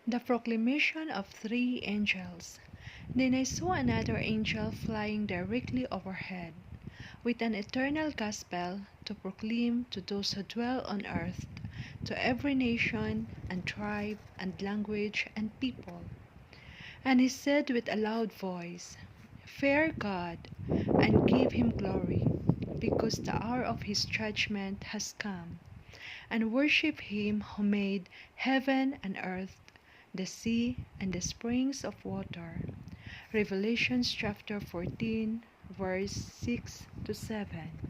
The proclamation of three angels. Then I saw another angel flying directly overhead, with an eternal gospel to proclaim to those who dwell on earth, to every nation and tribe and language and people. And he said with a loud voice, Fear God, and give him glory, because the hour of his judgment has come, and worship him who made heaven and earth, the sea, and the springs of water. Revelation chapter 14, verse 6 to 7.